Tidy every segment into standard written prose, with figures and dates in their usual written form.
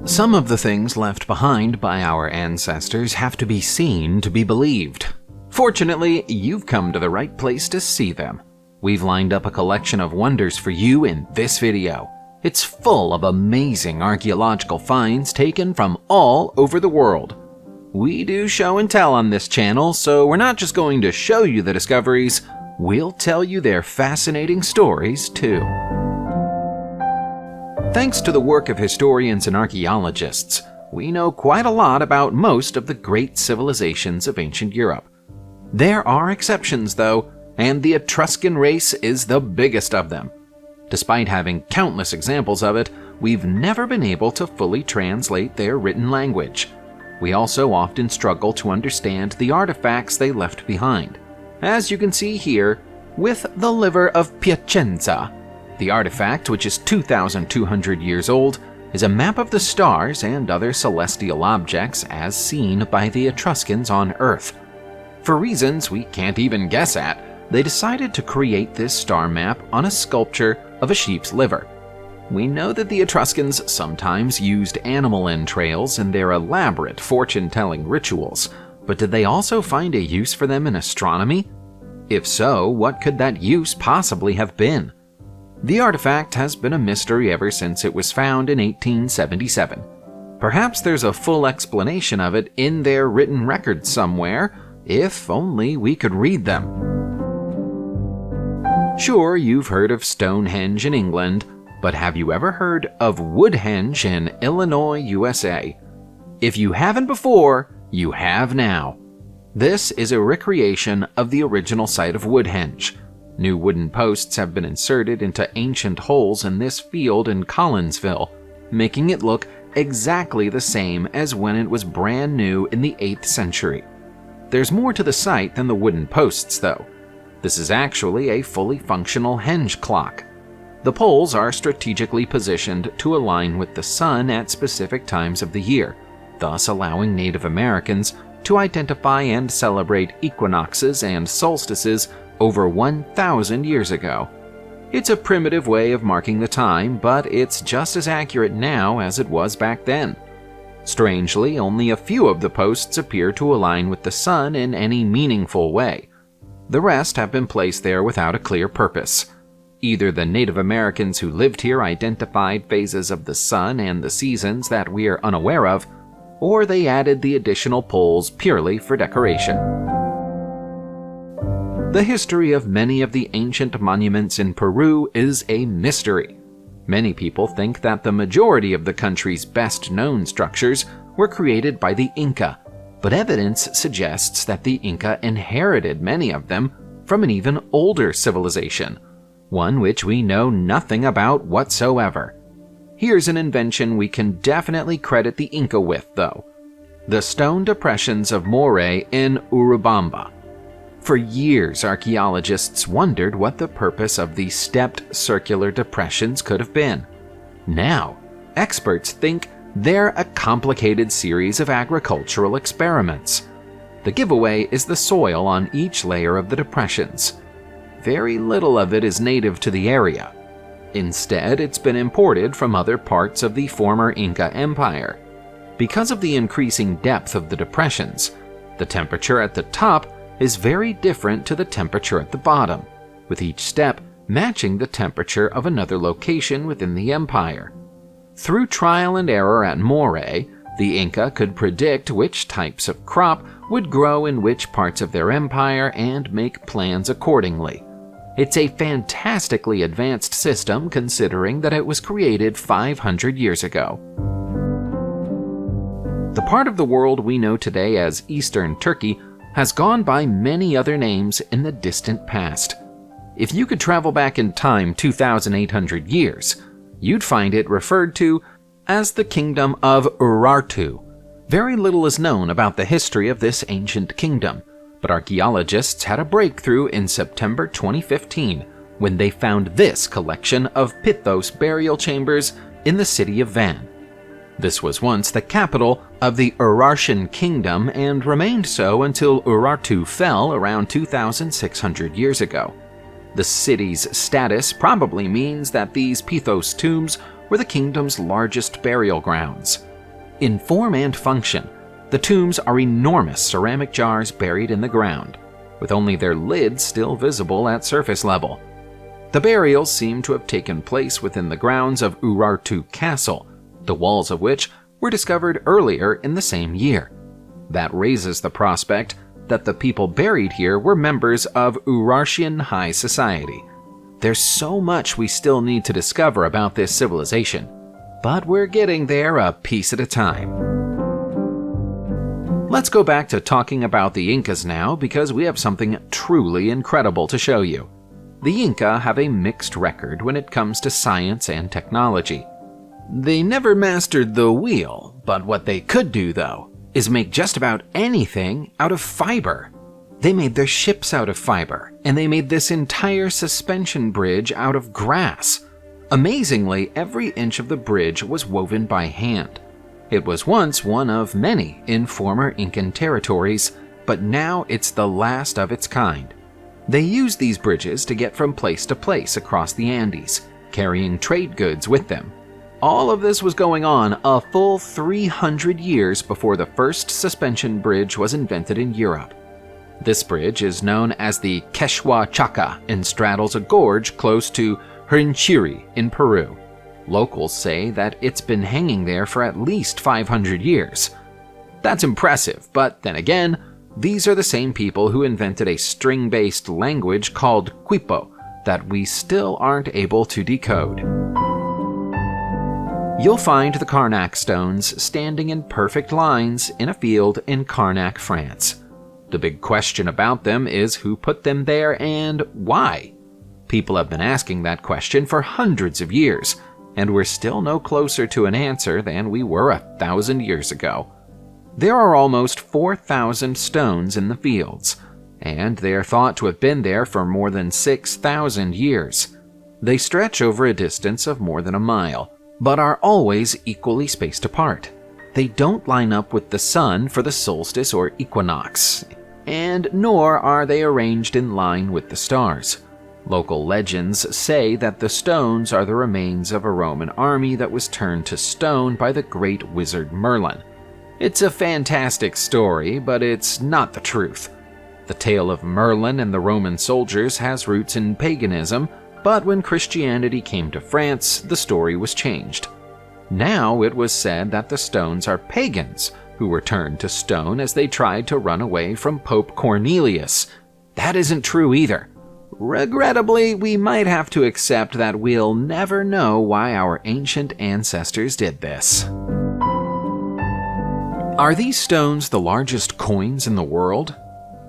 Some of the things left behind by our ancestors have to be seen to be believed. Fortunately, you've come to the right place to see them. We've lined up a collection of wonders for you in this video. It's full of amazing archaeological finds taken from all over the world. We do show and tell on this channel, so we're not just going to show you the discoveries, we'll tell you their fascinating stories too. Thanks to the work of historians and archaeologists, we know quite a lot about most of the great civilizations of ancient Europe. There are exceptions though, and the Etruscan race is the biggest of them. Despite having countless examples of it, we've never been able to fully translate their written language. We also often struggle to understand the artifacts they left behind. As you can see here, with the liver of Piacenza. The artifact, which is 2,200 years old, is a map of the stars and other celestial objects as seen by the Etruscans on Earth. For reasons we can't even guess at, they decided to create this star map on a sculpture of a sheep's liver. We know that the Etruscans sometimes used animal entrails in their elaborate fortune-telling rituals, but did they also find a use for them in astronomy? If so, what could that use possibly have been? The artifact has been a mystery ever since it was found in 1877. Perhaps there's a full explanation of it in their written records somewhere, if only we could read them. Sure, you've heard of Stonehenge in England, but have you ever heard of Woodhenge in Illinois, USA? If you haven't before, you have now. This is a recreation of the original site of Woodhenge. New wooden posts have been inserted into ancient holes in this field in Collinsville, making it look exactly the same as when it was brand new in the 8th century. There's more to the site than the wooden posts, though. This is actually a fully functional henge clock. The poles are strategically positioned to align with the sun at specific times of the year, thus allowing Native Americans to identify and celebrate equinoxes and solstices over 1,000 years ago. It's a primitive way of marking the time, but it's just as accurate now as it was back then. Strangely, only a few of the posts appear to align with the sun in any meaningful way. The rest have been placed there without a clear purpose. Either the Native Americans who lived here identified phases of the sun and the seasons that we are unaware of, or they added the additional poles purely for decoration. The history of many of the ancient monuments in Peru is a mystery. Many people think that the majority of the country's best-known structures were created by the Inca, but evidence suggests that the Inca inherited many of them from an even older civilization, one which we know nothing about whatsoever. Here's an invention we can definitely credit the Inca with, though: the stone depressions of Moray in Urubamba. For years, archaeologists wondered what the purpose of these stepped circular depressions could have been. Now, experts think they're a complicated series of agricultural experiments. The giveaway is the soil on each layer of the depressions. Very little of it is native to the area. Instead, it's been imported from other parts of the former Inca Empire. Because of the increasing depth of the depressions, the temperature at the top is very different to the temperature at the bottom, with each step matching the temperature of another location within the empire. Through trial and error at Moray, the Inca could predict which types of crop would grow in which parts of their empire and make plans accordingly. It's a fantastically advanced system considering that it was created 500 years ago. The part of the world we know today as Eastern Turkey has gone by many other names in the distant past. If you could travel back in time 2,800 years, you'd find it referred to as the Kingdom of Urartu. Very little is known about the history of this ancient kingdom, but archaeologists had a breakthrough in September 2015 when they found this collection of Pithos burial chambers in the city of Van. This was once the capital of the Urartian kingdom and remained so until Urartu fell around 2,600 years ago. The city's status probably means that these Pithos tombs were the kingdom's largest burial grounds. In form and function, the tombs are enormous ceramic jars buried in the ground, with only their lids still visible at surface level. The burials seem to have taken place within the grounds of Urartu Castle, the walls of which were discovered earlier in the same year. That raises the prospect that the people buried here were members of Urartian high society. There's so much we still need to discover about this civilization, but we're getting there a piece at a time. Let's go back to talking about the Incas now, because we have something truly incredible to show you. The Inca have a mixed record when it comes to science and technology. They never mastered the wheel, but what they could do, though, is make just about anything out of fiber. They made their ships out of fiber, and they made this entire suspension bridge out of grass. Amazingly, every inch of the bridge was woven by hand. It was once one of many in former Incan territories, but now it's the last of its kind. They used these bridges to get from place to place across the Andes, carrying trade goods with them. All of this was going on a full 300 years before the first suspension bridge was invented in Europe. This bridge is known as the Quechua Chaca and straddles a gorge close to Huinchiri in Peru. Locals say that it's been hanging there for at least 500 years. That's impressive, but then again, these are the same people who invented a string-based language called Quipo that we still aren't able to decode. You'll find the Carnac stones standing in perfect lines in a field in Carnac, France. The big question about them is who put them there and why? People have been asking that question for hundreds of years, and we're still no closer to an answer than we were 1,000 years ago. There are almost 4,000 stones in the fields, and they are thought to have been there for more than 6,000 years. They stretch over a distance of more than a mile, but are always equally spaced apart. They don't line up with the sun for the solstice or equinox, and nor are they arranged in line with the stars. Local legends say that the stones are the remains of a Roman army that was turned to stone by the great wizard Merlin. It's a fantastic story, but it's not the truth. The tale of Merlin and the Roman soldiers has roots in paganism, but when Christianity came to France, the story was changed. Now it was said that the stones are pagans who were turned to stone as they tried to run away from Pope Cornelius. That isn't true either. Regrettably, we might have to accept that we'll never know why our ancient ancestors did this. Are these stones the largest coins in the world?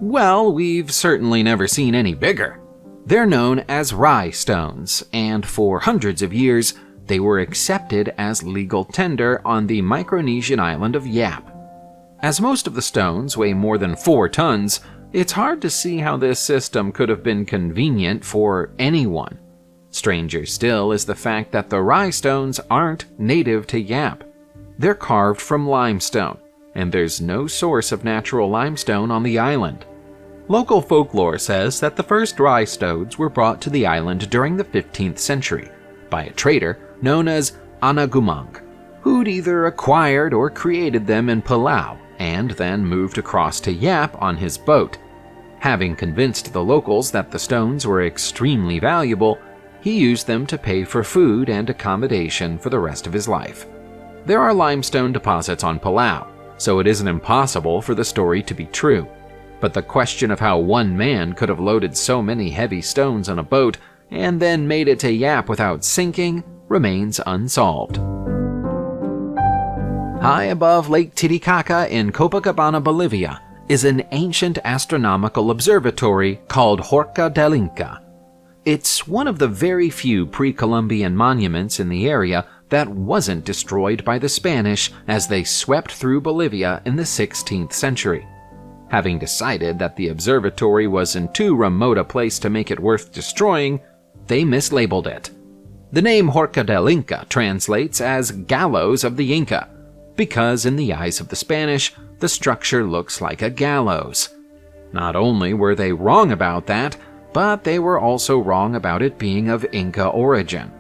Well, we've certainly never seen any bigger. They're known as rye stones, and for hundreds of years, they were accepted as legal tender on the Micronesian island of Yap. As most of the stones weigh more than 4 tons, it's hard to see how this system could have been convenient for anyone. Stranger still is the fact that the rye stones aren't native to Yap. They're carved from limestone, and there's no source of natural limestone on the island. Local folklore says that the first rye stones were brought to the island during the 15th century by a trader known as Anagumang, who'd either acquired or created them in Palau and then moved across to Yap on his boat. Having convinced the locals that the stones were extremely valuable, he used them to pay for food and accommodation for the rest of his life. There are limestone deposits on Palau, so it isn't impossible for the story to be true. But the question of how one man could have loaded so many heavy stones on a boat and then made it to Yap without sinking remains unsolved. High above Lake Titicaca in Copacabana, Bolivia, is an ancient astronomical observatory called Horca Dalinca. It's one of the very few pre-Columbian monuments in the area that wasn't destroyed by the Spanish as they swept through Bolivia in the 16th century. Having decided that the observatory was in too remote a place to make it worth destroying, they mislabeled it. The name Horca Dalinca translates as Gallows of the Inca, because in the eyes of the Spanish, the structure looks like a gallows. Not only were they wrong about that, but they were also wrong about it being of Inca origin.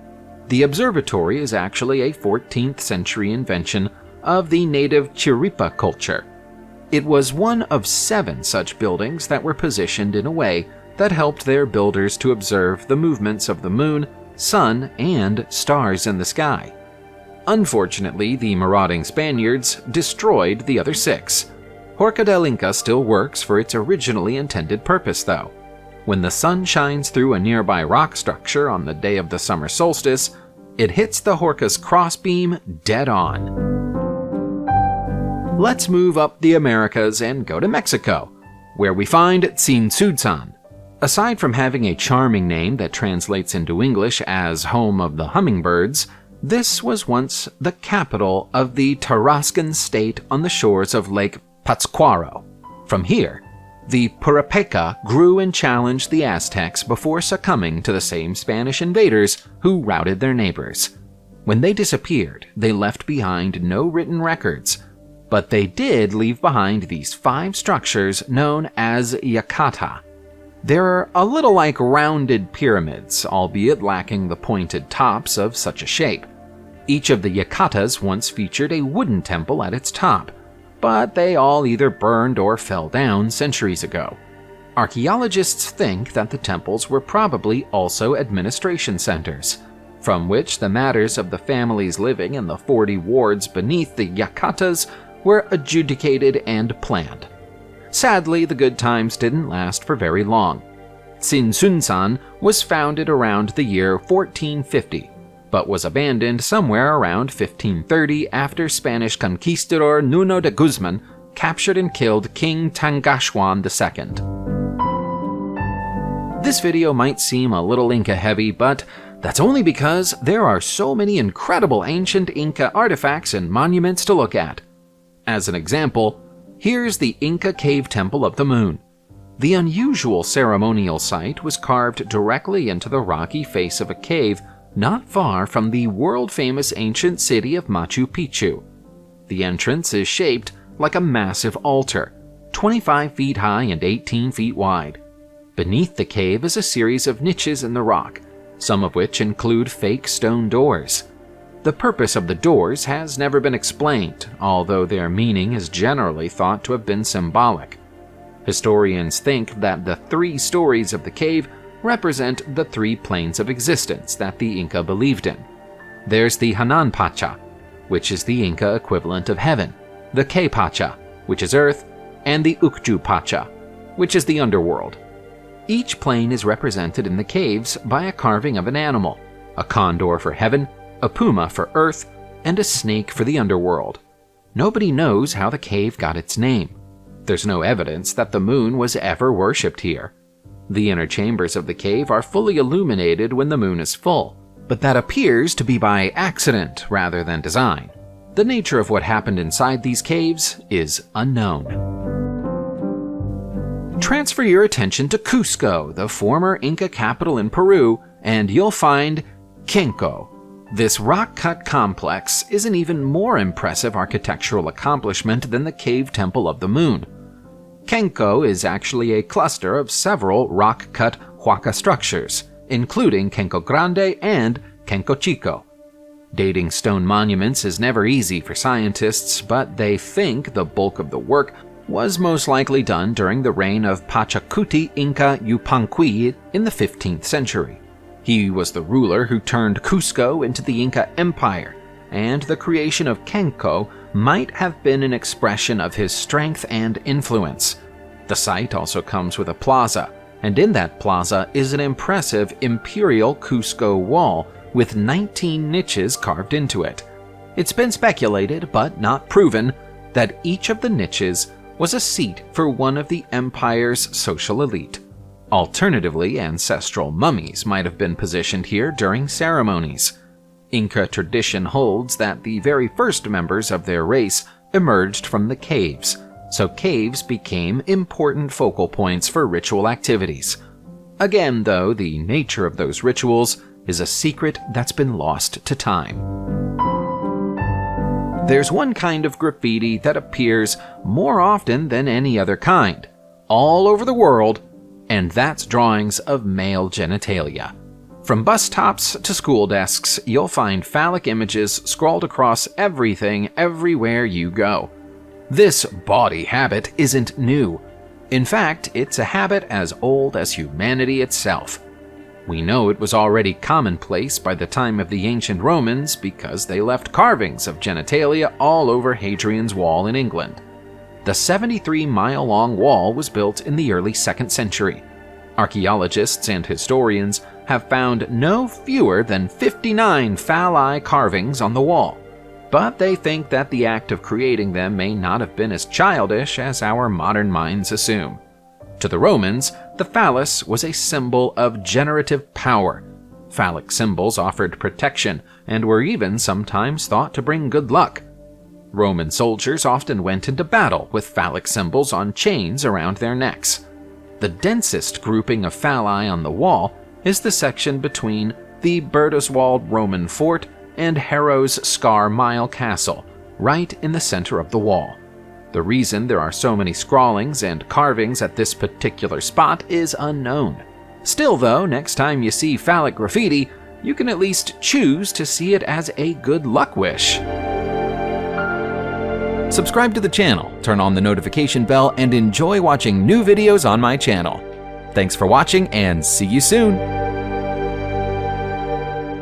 The observatory is actually a 14th century invention of the native Chiripa culture. It was one of 7 such buildings that were positioned in a way that helped their builders to observe the movements of the moon, sun, and stars in the sky. Unfortunately, the marauding Spaniards destroyed the other 6. Horca Dalinca still works for its originally intended purpose, though. When the sun shines through a nearby rock structure on the day of the summer solstice, it hits the Horca's crossbeam dead on. Let's move up the Americas and go to Mexico, where we find Tsinsudzan. Aside from having a charming name that translates into English as home of the hummingbirds, this was once the capital of the Tarascan state on the shores of Lake Pátzcuaro. From here, the Purapeca grew and challenged the Aztecs before succumbing to the same Spanish invaders who routed their neighbors. When they disappeared, they left behind no written records, but they did leave behind these 5 structures known as yacata. They're a little like rounded pyramids, albeit lacking the pointed tops of such a shape. Each of the yacatas once featured a wooden temple at its top, but they all either burned or fell down centuries ago. Archaeologists think that the temples were probably also administration centers, from which the matters of the families living in the 40 wards beneath the yacatas were adjudicated and planned. Sadly, the good times didn't last for very long. Tsinsudzan was founded around the year 1450, but was abandoned somewhere around 1530 after Spanish conquistador Nuno de Guzman captured and killed King Tangashuan II. This video might seem a little Inca heavy, but that's only because there are so many incredible ancient Inca artifacts and monuments to look at. As an example, here's the Inca Cave Temple of the Moon. The unusual ceremonial site was carved directly into the rocky face of a cave not far from the world-famous ancient city of Machu Picchu. The entrance is shaped like a massive altar, 25 feet high and 18 feet wide. Beneath the cave is a series of niches in the rock, some of which include fake stone doors. The purpose of the doors has never been explained, although their meaning is generally thought to have been symbolic. Historians think that the 3 stories of the cave represent the 3 planes of existence that the Inca believed in. There's the Hanan Pacha, which is the Inca equivalent of heaven, the Ke Pacha, which is earth, and the Ukju Pacha, which is the underworld. Each plane is represented in the caves by a carving of an animal, a condor for heaven, a puma for earth, and a snake for the underworld. Nobody knows how the cave got its name. There's no evidence that the moon was ever worshipped here. The inner chambers of the cave are fully illuminated when the moon is full, but that appears to be by accident rather than design. The nature of what happened inside these caves is unknown. Transfer your attention to Cusco, the former Inca capital in Peru, and you'll find Kenko. This rock-cut complex is an even more impressive architectural accomplishment than the Cave Temple of the Moon. Kenko is actually a cluster of several rock-cut huaca structures, including Kenko Grande and Kenko Chico. Dating stone monuments is never easy for scientists, but they think the bulk of the work was most likely done during the reign of Pachacuti Inca Yupanqui in the 15th century. He was the ruler who turned Cusco into the Inca Empire, and the creation of Kenko might have been an expression of his strength and influence. The site also comes with a plaza, and in that plaza is an impressive imperial Cusco wall with 19 niches carved into it. It's been speculated, but not proven, that each of the niches was a seat for one of the empire's social elite. Alternatively, ancestral mummies might have been positioned here during ceremonies. Inca tradition holds that the very first members of their race emerged from the caves, so caves became important focal points for ritual activities. Again, though, the nature of those rituals is a secret that's been lost to time. There's one kind of graffiti that appears more often than any other kind, all over the world, and that's drawings of male genitalia. From bus stops to school desks, you'll find phallic images scrawled across everything everywhere you go. This bawdy habit isn't new. In fact, it's a habit as old as humanity itself. We know it was already commonplace by the time of the ancient Romans because they left carvings of genitalia all over Hadrian's Wall in England. The 73-mile-long wall was built in the early 2nd century. Archaeologists and historians have found no fewer than 59 phalli carvings on the wall, but they think that the act of creating them may not have been as childish as our modern minds assume. To the Romans, the phallus was a symbol of generative power. Phallic symbols offered protection and were even sometimes thought to bring good luck. Roman soldiers often went into battle with phallic symbols on chains around their necks. The densest grouping of phalli on the wall is the section between the Bertuswald Roman fort and Harrow's Scar Mile Castle, right in the center of the wall. The reason there are so many scrawlings and carvings at this particular spot is unknown. Still though, next time you see phallic graffiti, you can at least choose to see it as a good luck wish. Subscribe to the channel, turn on the notification bell, and enjoy watching new videos on my channel. Thanks for watching, and see you soon!